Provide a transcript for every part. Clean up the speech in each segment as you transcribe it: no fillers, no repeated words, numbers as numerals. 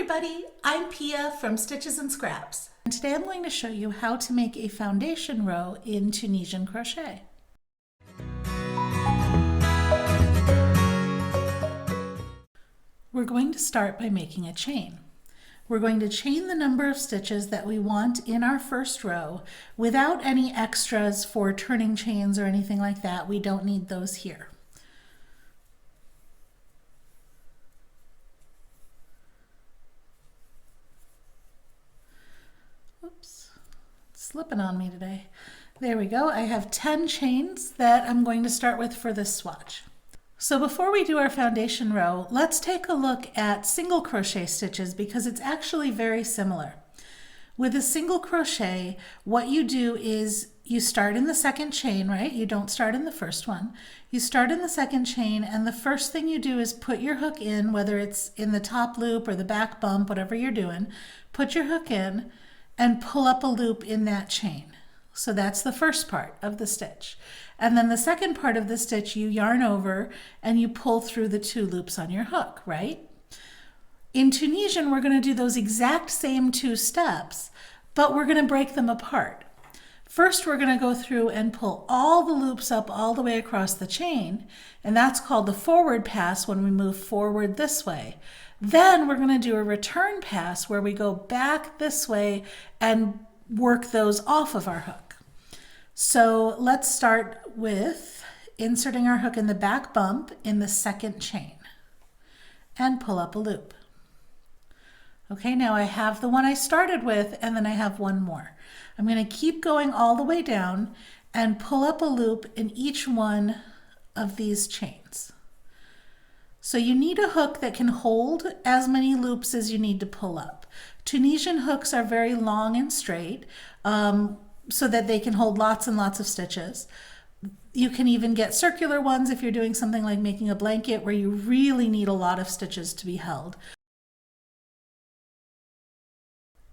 everybody, I'm Pia from Stitches and Scraps, and today I'm going to show you how to make a foundation row in Tunisian crochet. We're going to start by making a chain. We're going to chain the number of stitches that we want in our first row without any extras for turning chains or anything like that. We don't need those here. Oops, it's slipping on me today. There we go. I have 10 chains that I'm going to start with for this swatch. So before we do our foundation row, let's take a look at single crochet stitches because it's actually very similar. With a single crochet, what you do is you start in the second chain, right? You don't start in the first one. You start in the second chain, and the first thing you do is put your hook in, whether it's in the top loop or the back bump, whatever you're doing, put your hook in and pull up a loop in that chain. So that's the first part of the stitch. And then the second part of the stitch, you yarn over and you pull through the 2 loops on your hook, right? In Tunisian, we're going to do those exact same 2 steps, but we're going to break them apart. First, we're going to go through and pull all the loops up all the way across the chain, and that's called the forward pass when we move forward this way. Then we're going to do a return pass where we go back this way and work those off of our hook. So let's start with inserting our hook in the back bump in the second chain and pull up a loop. Okay, now I have the one I started with and then I have one more. I'm going to keep going all the way down and pull up a loop in each one of these chains. So you need a hook that can hold as many loops as you need to pull up. Tunisian hooks are very long and straight so that they can hold lots and lots of stitches. You can even get circular ones if you're doing something like making a blanket where you really need a lot of stitches to be held.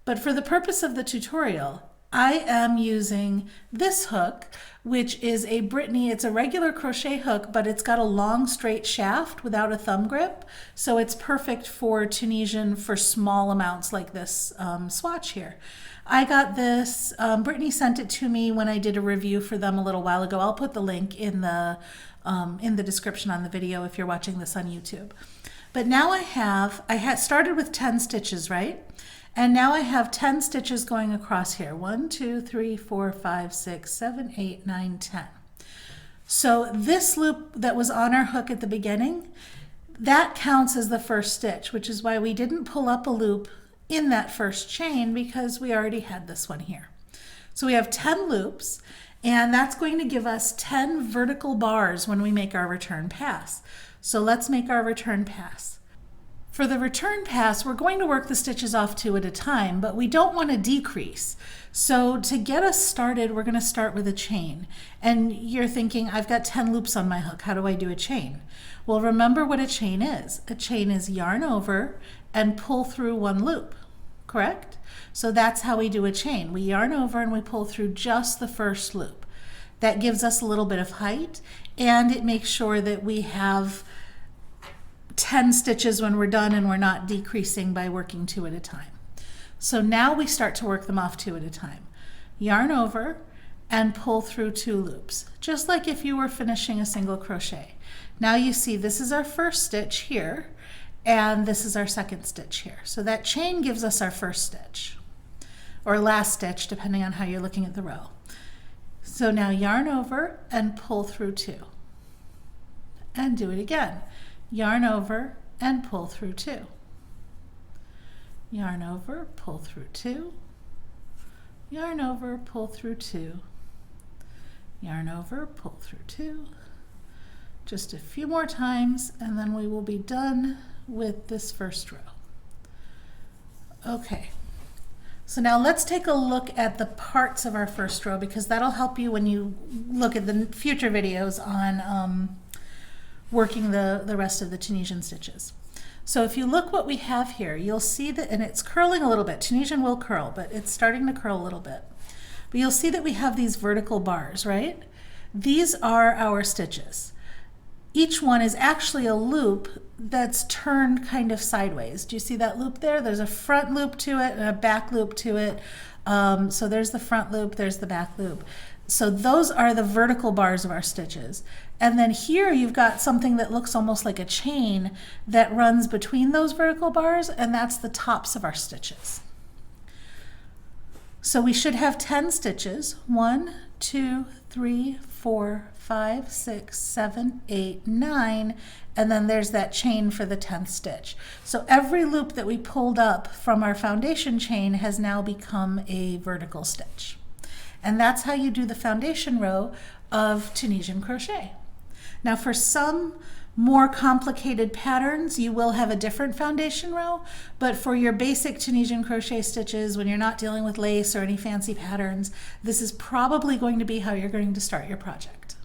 But for the purpose of the tutorial, I am using this hook, which is a Brittany. It's a regular crochet hook, but it's got a long straight shaft without a thumb grip. So it's perfect for Tunisian for small amounts like this swatch here. I got this, Brittany sent it to me when I did a review for them a little while ago. I'll put the link in the description on the video if you're watching this on YouTube. But now I had started with 10 stitches, right? And now I have 10 stitches going across here. 1, 2, 3, 4, 5, 6, 7, 8, 9, 10. So this loop that was on our hook at the beginning, that counts as the first stitch, which is why we didn't pull up a loop in that first chain because we already had this one here. So we have 10 loops, and that's going to give us 10 vertical bars when we make our return pass. So let's make our return pass. For the return pass, we're going to work the stitches off 2 at a time, but we don't want to decrease. So to get us started, we're going to start with a chain. And you're thinking, I've got 10 loops on my hook. How do I do a chain? Well, remember what a chain is. A chain is yarn over and pull through 1 loop, correct? So that's how we do a chain. We yarn over and we pull through just the first loop. That gives us a little bit of height, and it makes sure that we have 10 stitches when we're done and we're not decreasing by working 2 at a time. So now we start to work them off 2 at a time. Yarn over and pull through 2 loops, just like if you were finishing a single crochet. Now you see this is our first stitch here and this is our second stitch here. So that chain gives us our first stitch or last stitch depending on how you're looking at the row. So now yarn over and pull through 2 and do it again. Yarn over and pull through 2. Yarn over, pull through 2. Yarn over, pull through 2. Yarn over, pull through 2. Just a few more times and then we will be done with this first row. Okay, so now let's take a look at the parts of our first row because that'll help you when you look at the future videos on working the rest of the Tunisian stitches. So if you look what we have here, you'll see that, and it's curling a little bit. Tunisian will curl, but it's starting to curl a little bit. But you'll see that we have these vertical bars, right? These are our stitches. each one is actually a loop that's turned kind of sideways. Do you see that loop there? There's a front loop to it and a back loop to it. So there's the front loop, there's the back loop. So those are the vertical bars of our stitches. And then here you've got something that looks almost like a chain that runs between those vertical bars, and that's the tops of our stitches. So we should have 10 stitches. 1, 2, 3, 4, 5, 6, 7, 8, 9, and then there's that chain for the 10th stitch. So every loop that we pulled up from our foundation chain has now become a vertical stitch. And that's how you do the foundation row of Tunisian crochet. Now for some more complicated patterns, you will have a different foundation row, but for your basic Tunisian crochet stitches, when you're not dealing with lace or any fancy patterns, this is probably going to be how you're going to start your project.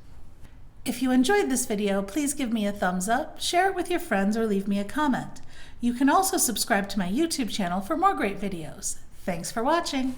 If you enjoyed this video, please give me a thumbs up, share it with your friends, or leave me a comment. You can also subscribe to my YouTube channel for more great videos. Thanks for watching.